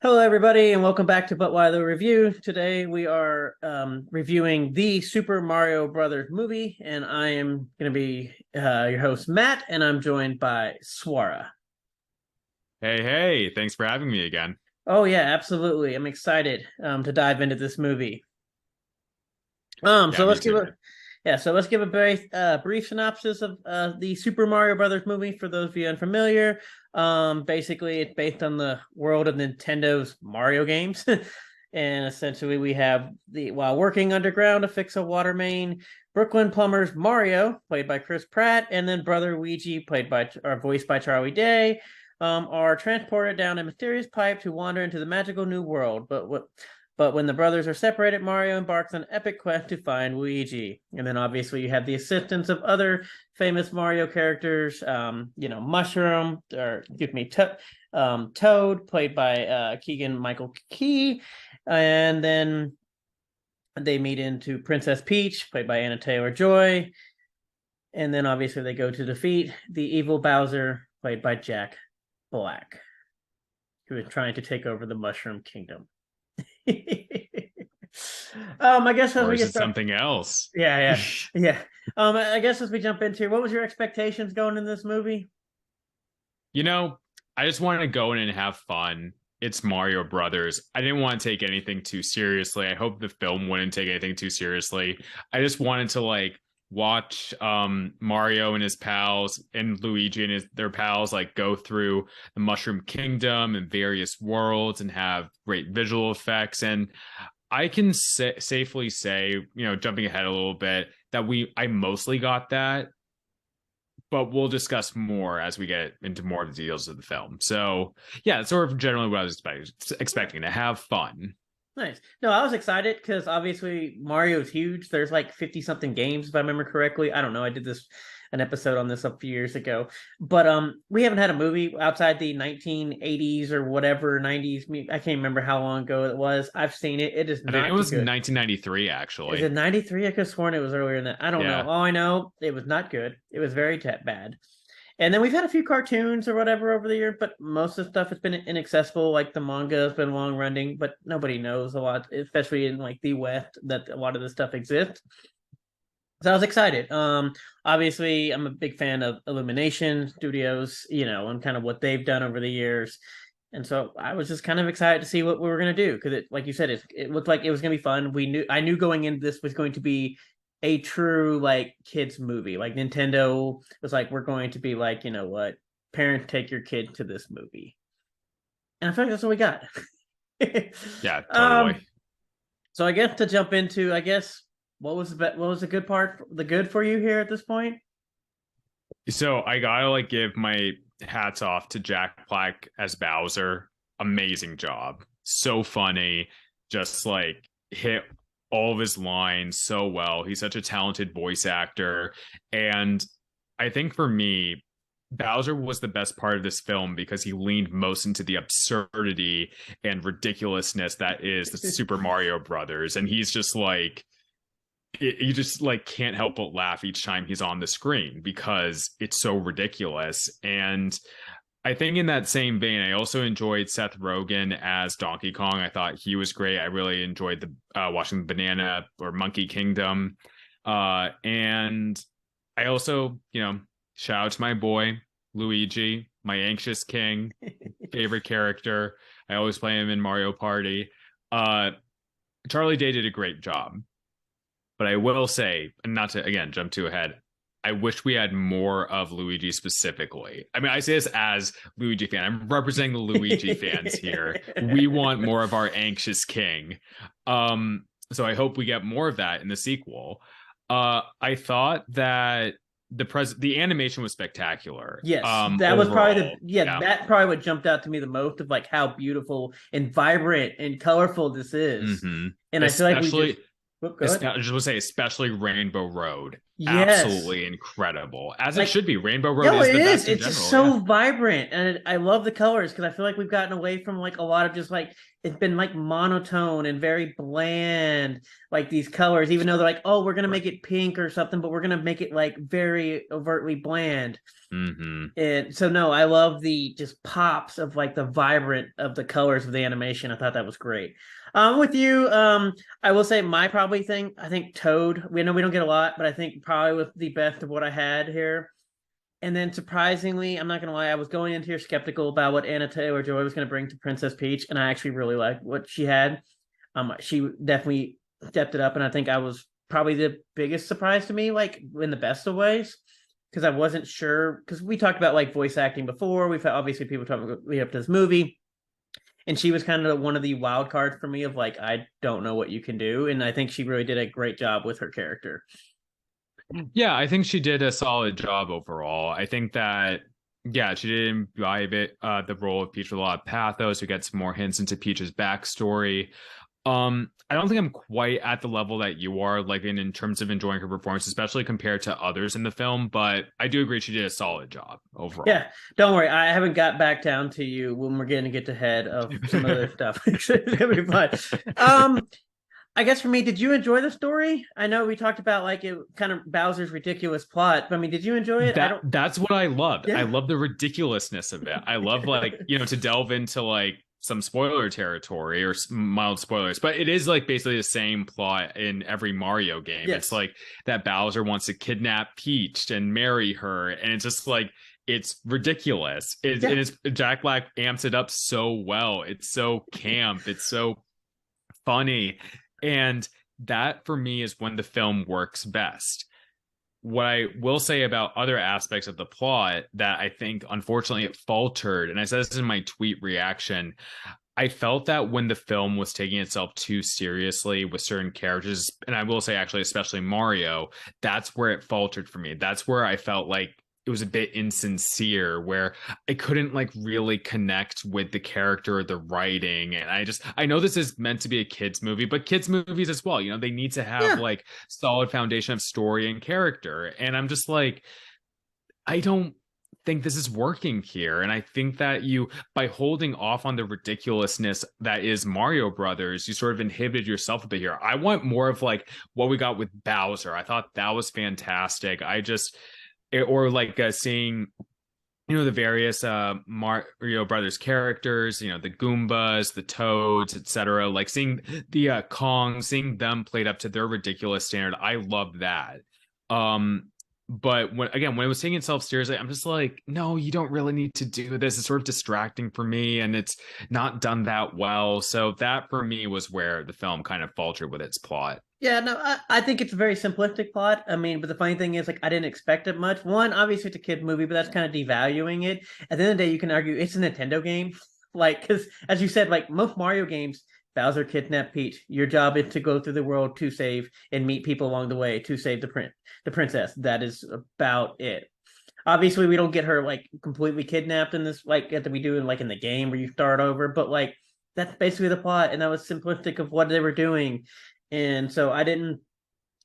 Hello, everybody, and welcome back to But Why the Review. Today we are reviewing the Super Mario Brothers movie, and I am going to be your host, Matt, and I'm joined by Swara. Hey, thanks for having me again. Oh yeah, absolutely. I'm excited to dive into this movie. Yeah, So me let's give too. a very brief synopsis of the Super Mario Brothers movie for those of you unfamiliar. Basically, it's based on the world of Nintendo's Mario games, and essentially we have while working underground to fix a water main, Brooklyn plumbers Mario, played by Chris Pratt, and then brother Luigi, voiced by Charlie Day. Are transported down a mysterious pipe to wander into the magical new world. But when the brothers are separated, Mario embarks on an epic quest to find Luigi. And then obviously you have the assistance of other famous Mario characters, Mushroom, or excuse me, Toad, played by Keegan Michael Key. And then they meet into Princess Peach, played by Anya Taylor-Joy. And then obviously they go to defeat the evil Bowser, played by Jack Black, who is trying to take over the Mushroom Kingdom. I guess as Or we is get it started, something else? yeah. I guess as we jump into, what was your expectations going in this movie? You know, I just wanted to go in and have fun. It's Mario Brothers. I didn't want to take anything too seriously. I hope the film wouldn't take anything too seriously. I just wanted to watch Mario and his pals and Luigi and their pals go through the Mushroom Kingdom and various worlds and have great visual effects. And I can safely say, jumping ahead a little bit, that I mostly got that, but we'll discuss more as we get into more of the details of the film. So, yeah, that's sort of generally what I was expecting to have fun. Nice. No, I was excited because obviously Mario's huge. There's like 50 something games, if I remember correctly. I don't know. I did an episode on this a few years ago. But we haven't had a movie outside the 1980s or whatever 90s. I can't remember how long ago it was. I've seen it. It is I think it not was good. 1993, Is actually. it 93? I could have sworn it was earlier than that. I don't know. Yeah. All I know, it was not good. It was very bad. And then we've had a few cartoons or whatever over the year, but most of the stuff has been inaccessible. Like the manga has been long running, but nobody knows a lot, especially in like the West, that a lot of this stuff exists. So I was excited. Obviously, I'm a big fan of Illumination Studios, and kind of what they've done over the years. And so I was just kind of excited to see what we were going to do because like you said, it looked like it was going to be fun. I knew going into this was going to be a true like kids movie. Like Nintendo was like, we're going to be like, you know what, parents take your kid to this movie, and I feel like that's what we got. Yeah, um, totally. so I guess to jump into, I guess what was the good part, the good for you here at this point? So I gotta give my hats off to Jack Black as Bowser. Amazing job. So funny. Just hit all of his lines so well. He's such a talented voice actor. And I think for me, Bowser was the best part of this film because he leaned most into the absurdity and ridiculousness that is the Super Mario Brothers. And he's just you just can't help but laugh each time he's on the screen because it's so ridiculous. And I think in that same vein, I also enjoyed Seth Rogen as Donkey Kong. I thought he was great. I really enjoyed the watching the Banana or Monkey Kingdom. And I also, shout out to my boy Luigi, my anxious king, favorite character. I always play him in Mario Party. Charlie Day did a great job. But I will say, and not to again jump too ahead, I wish we had more of Luigi specifically. I mean, I say this as Luigi fan. I'm representing the Luigi fans here. We want more of our anxious king. So I hope we get more of that in the sequel. I thought that the animation was spectacular. Yes, that was probably Overall, yeah. that probably what jumped out to me the most of like how beautiful and vibrant and colorful this is. Mm-hmm. And I feel like we just Especially, oh, go ahead. I just want to say, especially Rainbow Road. Yes. absolutely incredible, as it Like, should be. Rainbow Road no, is it the is. best in It's just general. Yeah. so vibrant, and I love the colors because I feel like we've gotten away from like a lot of just like it's been like monotone and very bland, like these colors. Even though they're like, oh, we're gonna Right. make it pink or something, but we're gonna make it like very overtly bland. Mm-hmm. And so, no, I love the just pops of like the vibrant of the colors of the animation. I thought that was great. With you, I will say my probably thing. I think Toad. We know we don't get a lot, but I think probably was the best of what I had here. And then surprisingly, I'm not gonna lie, I was going into here skeptical about what Anya Taylor-Joy was gonna bring to Princess Peach, and I actually really liked what she had. She definitely stepped it up, and I think I was probably the biggest surprise to me, like in the best of ways, because I wasn't sure. Because we talked about like voice acting before. We've had obviously people talking about lead up to this movie, and she was kind of one of the wild cards for me of like I don't know what you can do, and I think she really did a great job with her character. Yeah, I think she did a solid job overall. I think that yeah, she did imbibe the role of Peach with a lot of pathos. We get some more hints into Peach's backstory. I don't think I'm quite at the level that you are, like in terms of enjoying her performance, especially compared to others in the film. But I do agree she did a solid job overall. Yeah, don't worry. I haven't got back down to you when we're going to get ahead of some other stuff. It's gonna be fun. Um, I guess for me, did you enjoy the story? I know we talked about like it kind of Bowser's ridiculous plot, but I mean, did you enjoy it? I don't. That's what I loved. I Yeah, love the ridiculousness of it. I love like, to delve into like some spoiler territory or mild spoilers, but it is like basically the same plot in every Mario game. It's yes, like that Bowser wants to kidnap Peach and marry her, and it's just like it's ridiculous. yeah, And it's Jack Black amps it up so well. It's so camp. It's so funny. And that for me is when the film works best. What I will say about other aspects of the plot that I think unfortunately it faltered, and I said this in my tweet reaction, I felt that when the film was taking itself too seriously with certain characters, and I will say actually, especially Mario, that's where it faltered for me. That's where I felt like it was a bit insincere, where I couldn't like really connect with the character or the writing. And I know this is meant to be a kids movie, but kids movies as well, they need to have yeah. like solid foundation of story and character. And I'm just like, I don't think this is working here. And I think that by holding off on the ridiculousness that is Mario Brothers, you sort of inhibited yourself a bit here. I want more of like what we got with Bowser. I thought that was fantastic. Or like seeing the various Mario Brothers characters, the Goombas, the Toads, etc. Like seeing the Kong, seeing them played up to their ridiculous standard. I love that. But when it was taking itself seriously, I'm just like, no, you don't really need to do this. It's sort of distracting for me, and it's not done that well. So that for me was where the film kind of faltered with its plot. Yeah, no, I think it's a very simplistic plot. I mean, but the funny thing is, like, I didn't expect it much. One, obviously, it's a kid movie, but that's kind of devaluing it. At the end of the day, you can argue it's a Nintendo game. Like, because as you said, like most Mario games, Bowser kidnapped Peach. Your job is to go through the world to save and meet people along the way to save the princess. That is about it. Obviously, we don't get her like completely kidnapped in this, like that we do in like in the game where you start over. But like that's basically the plot, and that was simplistic of what they were doing. And so I didn't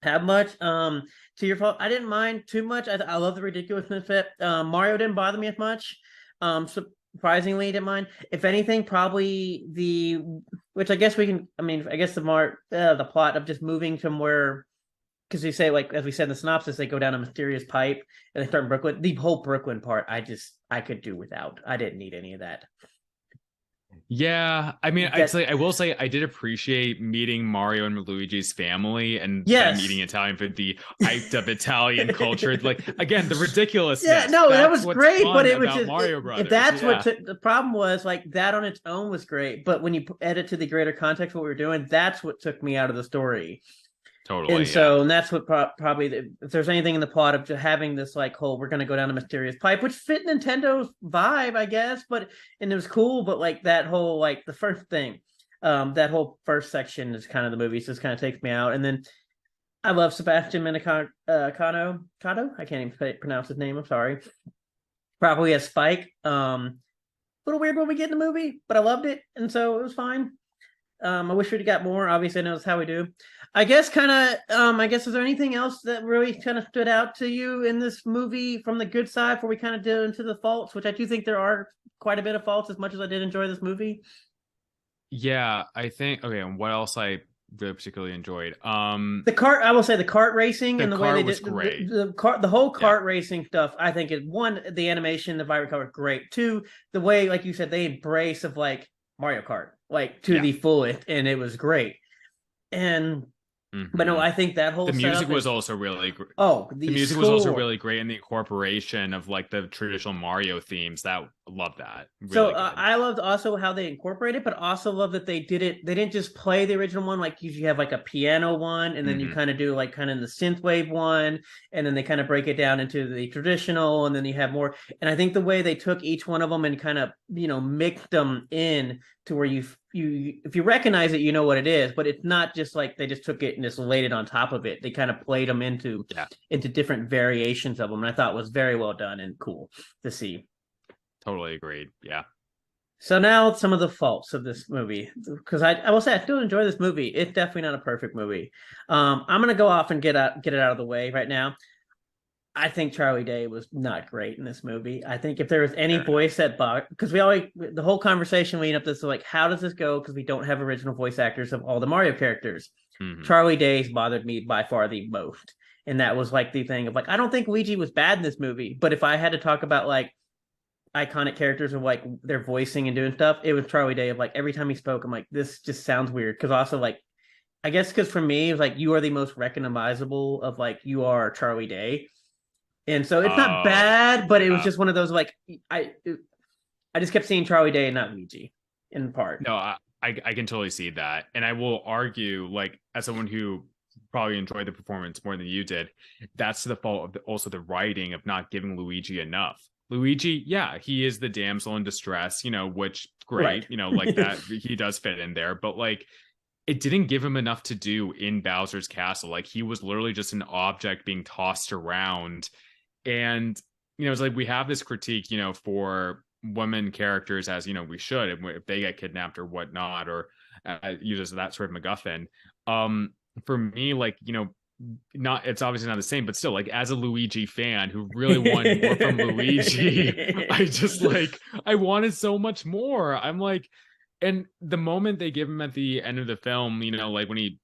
have much. To your fault, I didn't mind too much. I love the ridiculousness of it. Mario didn't bother me as much. Surprisingly, didn't mind. If anything, probably which I guess we can. I mean, I guess the plot of just moving from where, because you say like as we said in the synopsis, they go down a mysterious pipe and they start in Brooklyn. The whole Brooklyn part, I could do without. I didn't need any of that. Yeah, I mean, That I will say I did appreciate meeting Mario and Luigi's family and them yes. eating Italian food, the hyped up Italian culture. Like again, the Yeah, ridiculousness. no, that That's was what's great, but fun it was about just Mario if Brothers. that's what Yeah, the problem was, like that on its own was great, but when you add it to the greater context of what we were doing, that's what took me out of the story. And totally. Yeah. so, and that's what probably if there's anything in the plot of just having this like whole we're gonna go down a mysterious pipe, which fit Nintendo's vibe, I guess, but and it was cool, but like that whole like the first thing, that whole first section is kind of the movie, so just kind of takes me out, and then I love Sebastian Cano. I can't even pronounce his name. I'm sorry. Probably as Spike. A little weird when we get in the movie, but I loved it, and so it was fine. I wish we'd got more. Obviously, I know it's how we do. I guess is there anything else that really kind of stood out to you in this movie from the good side before we kind of did into the faults, which I do think there are quite a bit of faults as much as I did enjoy this movie. Yeah, I think okay, and what else I really particularly enjoyed? I will say the kart racing The and the way they cart was did great. the whole Yeah. kart racing stuff. I think is one, the animation, if I recall, great. Two, the way, like you said, they embrace of like Mario Kart, like to Yeah. the fullest, and it was great. And but no, Mhm. I think that whole The music setup was is also really great. The the music was also score. really great, and the incorporation of like the traditional Mario themes. That love that. So Really good. I loved also how they incorporated, but also love that they did it. They didn't just play the original one, like usually you have like a piano one, and then you Mhm. kind of do like kind of the synthwave one, and then they kind of break it down into the traditional, and then you have more. And I think the way they took each one of them and kind of mixed them in to where you if you recognize it, you know what it is, but it's not just like they just took it and just laid it on top of it. They kind of played them Yeah, into different variations of them, and I thought was very well done and cool to see. totally agreed. Yeah. So now some of the faults of this movie, because I will say I still enjoy this movie. It's definitely not a perfect movie. I'm gonna go off and get it out of the way right now. I think Charlie Day was not great in this movie. I think if there was any Fair enough. voice that because we always the whole conversation leading up to this is like, how does this go? Because we don't have original voice actors of all the Mario characters. Mhm. Charlie Day's bothered me by far the most, and that was like the thing of like I don't think Luigi was bad in this movie, but if I had to talk about like iconic characters of like their voicing and doing stuff, it was Charlie Day. Of like every time he spoke, I'm like, this just sounds weird. Because also like, I guess because for me, it was like you are the most recognizable of like you are Charlie Day, and so it's not Oh, bad, but it was yeah. just one of those like I just kept seeing Charlie Day and not Luigi in part. No, I can totally see that, and I will argue, like as someone who probably enjoyed the performance more than you did, that's the fault of also the writing of not giving Luigi enough. Luigi, yeah, he is the damsel in distress, which Right. great, like that he does fit in there, but like it didn't give him enough to do in Bowser's castle. Like he was literally just an object being tossed around. And, it's like we have this critique, for women characters as, we should, if they get kidnapped or whatnot, or uses that sort of MacGuffin. For me, like, not it's obviously not the same, but still, like as a Luigi fan who really wanted more from Luigi, I just like I wanted so much more. I'm like, and the moment they give him at the end of the film, like when he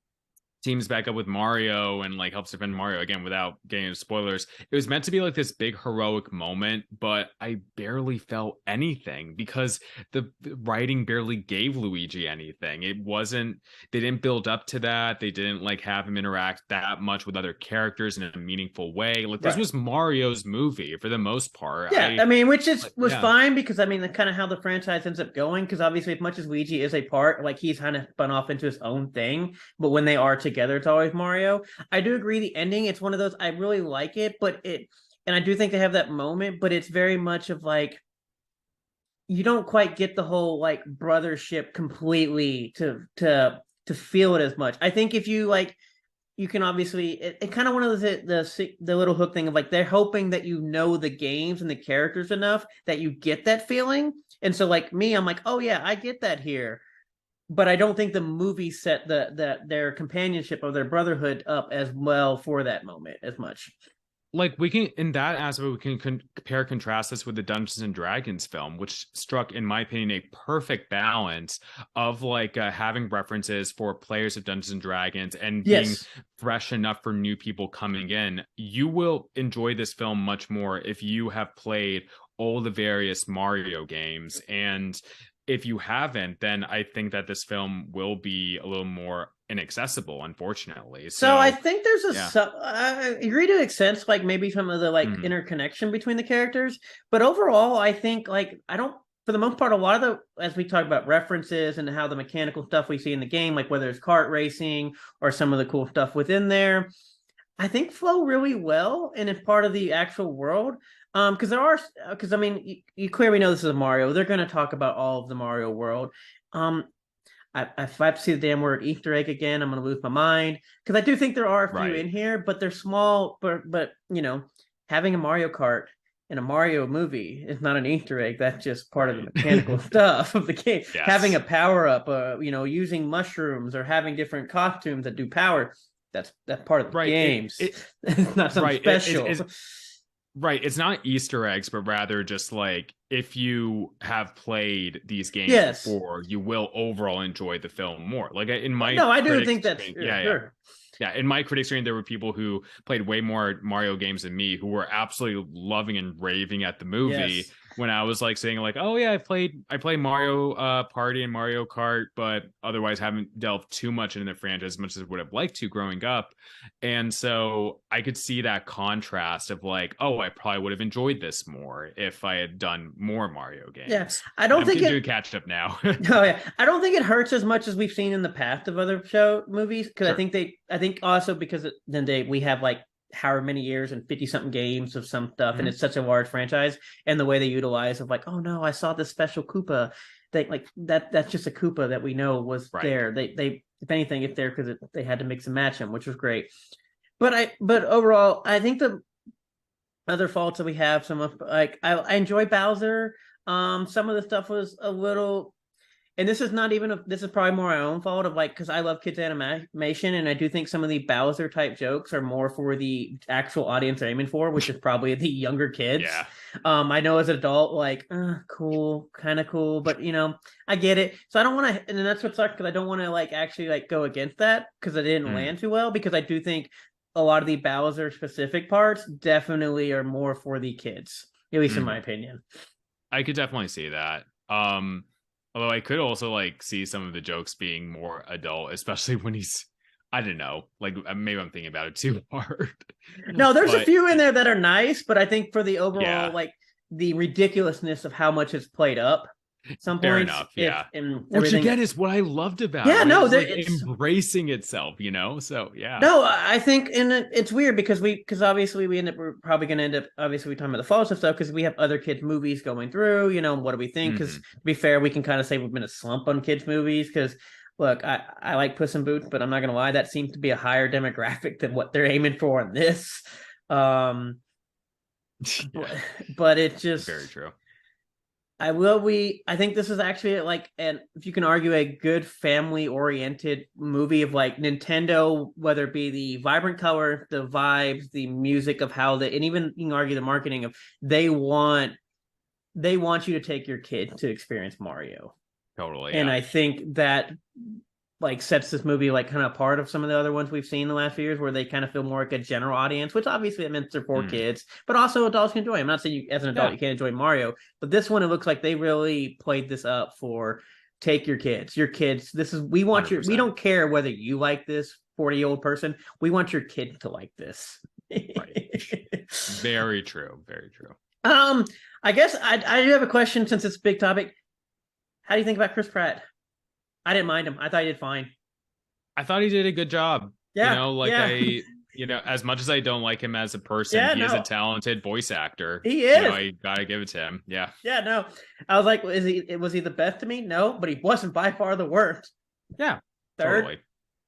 teams back up with Mario and like helps defend Mario again without getting into spoilers. It was meant to be like this big heroic moment, but I barely felt anything because the writing barely gave Luigi anything. It wasn't, they didn't build up to that. They didn't like have him interact that much with other characters in a meaningful way. Like this Right. was Mario's movie for the most part. Yeah, I mean, which is was Yeah. fine because I mean, the kind of how the franchise ends up going. Because obviously, as much as Luigi is a part, like he's kind of spun off into his own thing. But when they are together, it's always Mario. I do agree. The ending, it's one of those I really like it, and I do think they have that moment, but it's very much of like you don't quite get the whole like brothership completely to feel it as much. I think if you like you can obviously it kind of one of the little hook thing of like they're hoping that you know the games and the characters enough that you get that feeling. And so like me, I'm like, oh yeah, I get that here. But I don't think the movie set their companionship or their brotherhood up as well for that moment as much. Like we can in that aspect we can compare contrast this with the Dungeons and Dragons film, which struck in my opinion a perfect balance of like having references for players of Dungeons and Dragons and being Yes. fresh enough for new people coming in. You will enjoy this film much more if you have played all the various Mario games, and if you haven't, then I think that this film will be a little more inaccessible, unfortunately. So I So think there's yeah. I agree to an extent, like maybe some of the like Mhm. interconnection between the characters, but overall, I think like I don't, for the most part, a lot of the as we talk about references and how the mechanical stuff we see in the game, like whether it's kart racing or some of the cool stuff within there, I think flow really well and it's part of the actual world. Because I mean, you clearly know this is a Mario. They're going to talk about all of the Mario world. Um, if I have to see the damn word Easter egg again, I'm going to lose my mind because I do think there are a few Right. in here, but they're small. But having a Mario Kart in a Mario movie is not an Easter egg. That's just part of the mechanical stuff of the game. Yes. Having a power up, using mushrooms or having different costumes that do power. That's part of the games. It's not something special. Right. It's not Easter eggs, but rather just like if you have played these games before, you will overall enjoy the film more. Like in my I do think that's sure. Yeah, in my critic screen, there were people who played way more Mario games than me who were absolutely loving and raving at the movie. Yes. When I was like saying like, oh yeah, I played Mario Party and Mario Kart, but otherwise haven't delved too much into the franchise as much as I would have liked to growing up. And so I could see that contrast of like, oh, I probably would have enjoyed this more if I had done more Mario games. Yes, yeah, I don't think do catch up now. Oh yeah, I don't think it hurts as much as we've seen in the past of other movies because I think also because we have like however many years and 50 something games of some stuff, and it's such a large franchise, and the way they utilize of like, oh no, I saw this special Koopa that's just a Koopa that we know was there. They if anything, it's there because they had to mix and match them, which was great. But overall, I think the other faults that we have, some of like I enjoy Bowser. Some of the stuff was a little. And this is not even this is probably more my own fault of like, because I love kids animation, and I do think some of the Bowser type jokes are more for the actual audience they're aiming for, which is probably the younger kids. Yeah. I know as an adult, like, cool, kind of cool, but I get it. So I don't want to, and that's what sucks because I don't want to like actually like go against that because I didn't land too well, because I do think a lot of the Bowser specific parts definitely are more for the kids, at least in my opinion. I could definitely see that. Although I could also like see some of the jokes being more adult, especially when he's, I don't know, like maybe I'm thinking about it too hard. No, there's a few in there that are nice, but I think for the overall, like the ridiculousness of how much it's played up, some fair points, enough, yeah. Which again is what I loved about it. Yeah, no, it's embracing itself, So yeah. No, I think, and it's weird because obviously we're probably going to end up obviously talking about the false stuff because we have other kids movies going through. What do we think? Because to be fair, we can kind of say we've been a slump on kids movies because. Look, I like Puss in Boots, but I'm not going to lie, that seems to be a higher demographic than what they're aiming for in this. But it's just very true. I think this is actually like, and if you can argue, a good family-oriented movie of like Nintendo, whether it be the vibrant color, the vibes, the music of how and even you can argue the marketing of they want you to take your kid to experience Mario. Totally. And I think that like sets this movie like kind of part of some of the other ones we've seen in the last few years where they kind of feel more like a general audience, which obviously it meant they're for kids, but also adults can enjoy. I'm not saying you as an adult you can't enjoy Mario, but this one it looks like they really played this up for take your kids. This is we 100%. We don't care whether you like this 40-year-old person. We want your kid to like this. Right. Very true. Very true. I guess I do have a question since it's a big topic. How do you think about Chris Pratt? I didn't mind him. I thought he did fine. I thought he did a good job. Yeah. As much as I don't like him as a person, he is a talented voice actor. He is. I gotta give it to him. Yeah. Yeah, no. I was like, was he the best to me? No, but he wasn't by far the worst. Yeah. Third. Totally.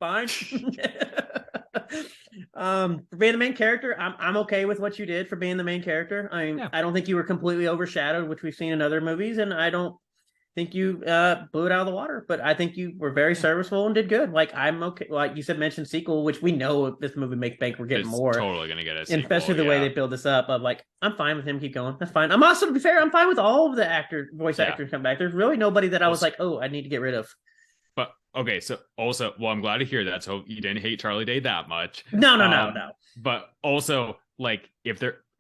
Fine. For being the main character, I'm okay with what you did for being the main character. I don't think you were completely overshadowed, which we've seen in other movies, and I don't think you blew it out of the water, but I think you were very serviceable and did good. Like I'm okay. Like you said, mentioned sequel, which we know if this movie makes bank, we're getting more. Totally gonna get a sequel, especially the way they build this up. Of like, I'm fine with him. Keep going. That's fine. I'm also, to be fair, I'm fine with all of the voice actors come back. There's really nobody that I was like, oh, I need to get rid of. But okay, so also, well, I'm glad to hear that. So you didn't hate Charlie Day that much. No. But also, like,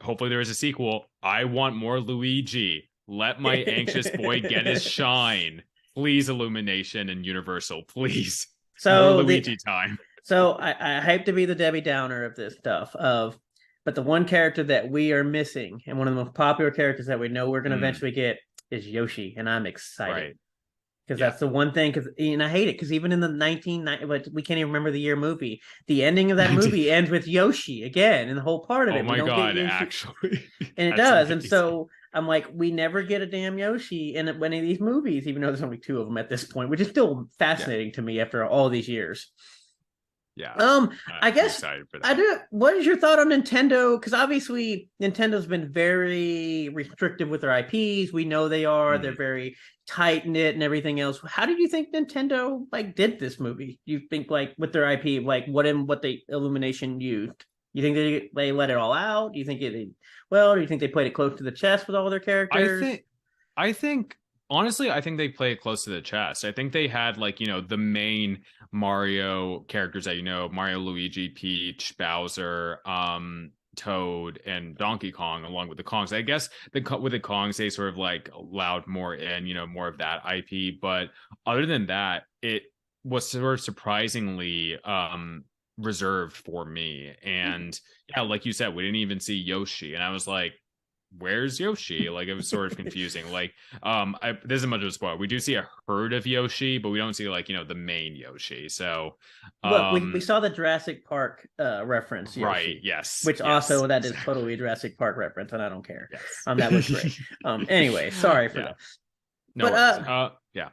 hopefully there is a sequel. I want more Luigi. Let my anxious boy get his shine. Please, Illumination and Universal, please. So more Luigi time. So I hate to be the Debbie Downer of this stuff, but the one character that we are missing, and one of the most popular characters that we know we're going to eventually get, is Yoshi, and I'm excited. Right. Because that's the one thing, and I hate it, because even in the 1990s, we can't even remember the year movie, the ending of that movie ends with Yoshi again, and the whole part of it. Oh my God, actually. And it does, amazing. And so I'm like, we never get a damn Yoshi in any of these movies, even though there's only two of them at this point, which is still fascinating to me after all these years. Yeah. I I'm guess excited for I that. do. What is your thought on Nintendo? Because obviously Nintendo's been very restrictive with their IPs. We know they are. They're Mhm. very tight knit and everything else. How did you think Nintendo like did this movie? You think like with their IP, like what the Illumination used? You think they let it all out? Do you think it well? Do you think they played it close to the chest with all their I characters? think I think honestly, I think they play it close to the chest. I think they had like, the main Mario characters that Mario, Luigi, Peach, Bowser, Toad, and Donkey Kong, along with the Kongs. I guess with the Kongs, they sort of like allowed more in, more of that IP. But other than that, it was sort of surprisingly reserved for me. And yeah, like you said, we didn't even see Yoshi, and I was like, where's Yoshi? Like, it was sort of confusing. Like, this isn't much of a spoiler. We do see a herd of Yoshi, but we don't see like, the main Yoshi. So, Well, we saw the Jurassic Park reference right, Yoshi, yes, which yes, also that is exactly. totally a Jurassic Park reference, and I don't care. Yes. That was great. Anyway, sorry for Yeah, that. no But worries. Yeah.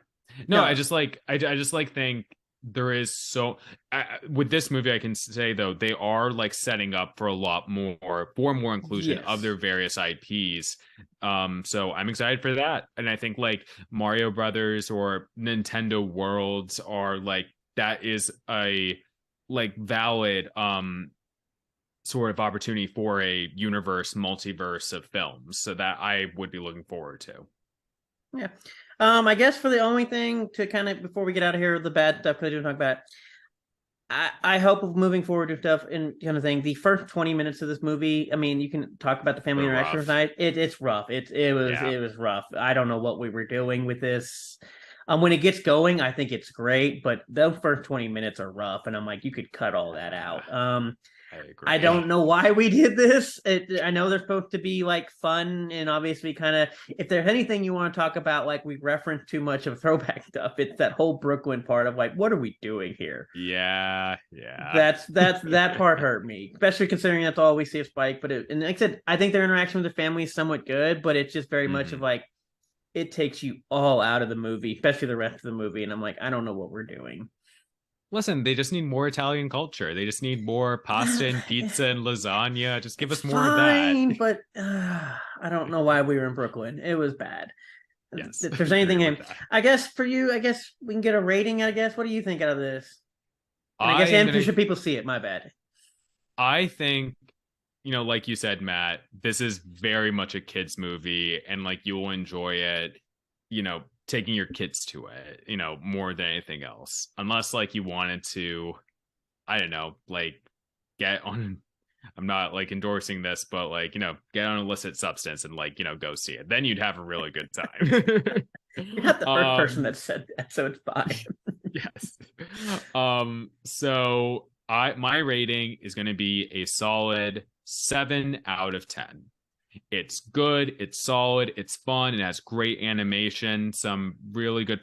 No, no, I just like think there is with this movie, I can say though, they are like setting up for a lot more inclusion of yes, their various IPs. So I'm excited for that. And I think like Mario Brothers or Nintendo Worlds are like, that is a like valid sort of opportunity for a multiverse of films. So that I would be looking forward to. yeah. I guess for the only thing to kind of before we get out of here, the bad stuff because I do talk about. I hope of moving forward to stuff and kind of thing. The first 20 minutes of this movie, I mean, you can talk about the family They're interaction rough. tonight. It's rough. Yeah. It was rough. I don't know what we were doing with this. When it gets going, I think it's great, but those first 20 minutes are rough, and I'm like, you could cut all that out. I I agree. don't know why we did this. I know they're supposed to be like fun and obviously kind of. If there's anything you want to talk about, like we reference too much of throwback stuff, it's that whole Brooklyn part of like, what are we doing here? Yeah, yeah. That part hurt me, especially considering that's all we see of Spike. And like I said, I think their interaction with the family is somewhat good, but it's just very much of Hmm. like it takes you all out of the movie, especially the rest of the movie. And I'm like, I don't know what we're doing. Listen, they just need more Italian culture. They just need more pasta and pizza and lasagna. Just give It's us more of that. fine, but I don't know why we were in Brooklyn. It was bad. Yes, If there's agree anything, with that. I guess for you, I guess we can get a rating. I guess. What do you think out of this? And I I guess, am and gonna. should people see it? My bad. I think, like you said, Matt, this is very much a kids movie, and like you will enjoy it. Taking your kids to it, more than anything else. Unless like you wanted to, I don't know, like get on. I'm not like endorsing this, but like, get on illicit substance and like, go see it. Then you'd have a really good time. You're not the first person um that said that, so it's fine. yes. So my rating is going to be a solid 7 out of 10. It's good, it's solid, it's fun, it has great animation, some really good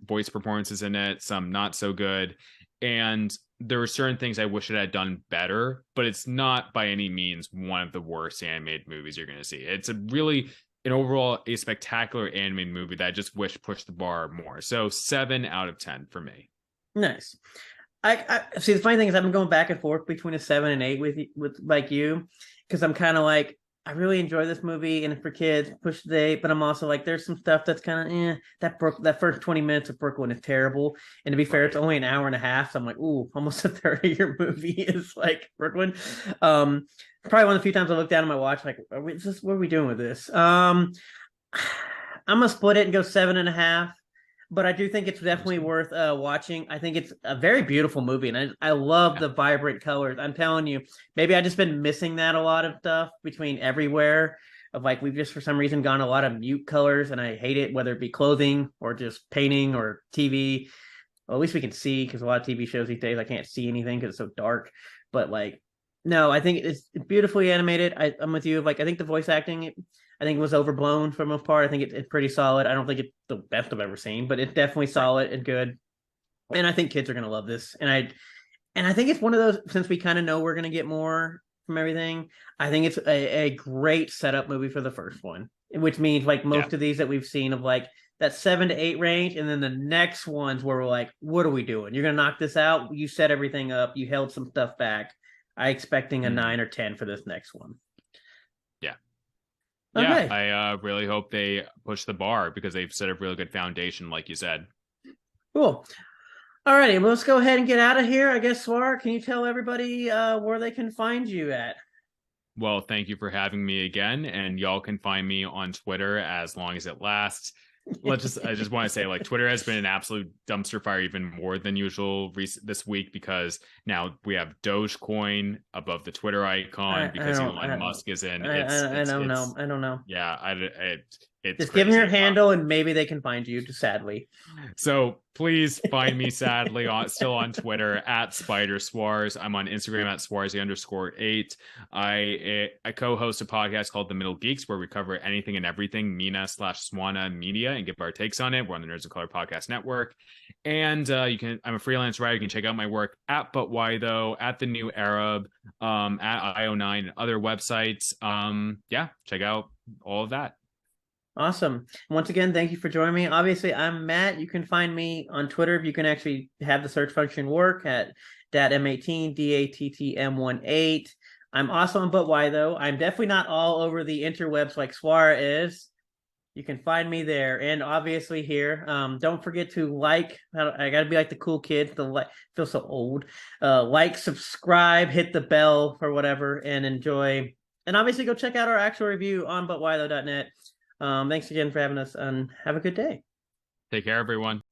voice performances in it, some not so good. And there are certain things I wish it had done better, but it's not by any means one of the worst animated movies you're going to see. It's an overall a spectacular animated movie that I just wish pushed the bar more. So 7 out of 10 for me. Nice. I see. The funny thing is, I've been going back and forth between a 7 and 8 with like you, because I'm kind of like I really enjoy this movie and it's for kids, push the 8, but I'm also like there's some stuff that's kind of that first 20 minutes of Brooklyn is terrible. And to be fair, it's Right. only an hour and a half, so I'm like, ooh, almost a third of your movie is like Brooklyn. Probably one of the few times I looked down at my watch, like, what are we doing with this? I'm gonna split it and go 7.5, but I do think it's Sounds definitely good. worth watching. I think it's a very beautiful movie, and I love Yeah. the vibrant colors. I'm telling you, maybe I just been missing that a lot of stuff between everywhere. Of like we've just for some reason gone a lot of mute colors, and I hate it, whether it be clothing or just painting or TV. Well, at least we can see because a lot of TV shows these days I can't see anything because it's so dark. But like, no, I think it's beautifully animated. I'm with you. Like, I think the voice acting, I think it was overblown for the most part. I think it's pretty solid. I don't think it's the best I've ever seen, but it's definitely Right. solid and good. And I think kids are gonna love this. And I think it's one of those since we kind of know we're gonna get more from everything. I think it's a great setup movie for the first one, which means like Yeah. most of these that we've seen of like that 7 to 8 range, and then the next ones where we're like, what are we doing? You're gonna knock this out. You set everything up. You held some stuff back. I expecting a 9 or 10 for this next one. Yeah. Okay. Yeah, I really hope they push the bar because they've set a really good foundation, like you said. Cool. All righty, well, let's go ahead and get out of here. I guess, Swar, can you tell everybody where they can find you at? Well, thank you for having me again, and y'all can find me on Twitter as long as it lasts. I just want to say, like, Twitter has been an absolute dumpster fire, even more than usual this week, because now we have Dogecoin above the Twitter icon because Elon Musk is in. I don't know. Yeah, it's just give them your handle and maybe they can find you. Sadly. So please find me still on Twitter at SpiderSwars. I'm on Instagram at Swarzy_8. I co-host a podcast called The Middle Geeks where we cover anything and everything Mina/Swana Media and give our takes on it. We're on the Nerds of Color Podcast Network. And I'm a freelance writer. You can check out my work at But Why Though, at The New Arab, at IO9 and other websites. Check out all of that. Awesome. Once again, thank you for joining me. Obviously, I'm Matt. You can find me on Twitter if you can actually have the search function work at DATM18, DATTM18. I'm also on But Why Though. I'm definitely not all over the interwebs like Swara is. You can find me there. And obviously here, don't forget to like. I got to be like the cool kids. Feel so old. Like, subscribe, hit the bell for whatever, and enjoy. And obviously go check out our actual review on butwhythough.net. Thanks again for having us, and have a good day. Take care, everyone.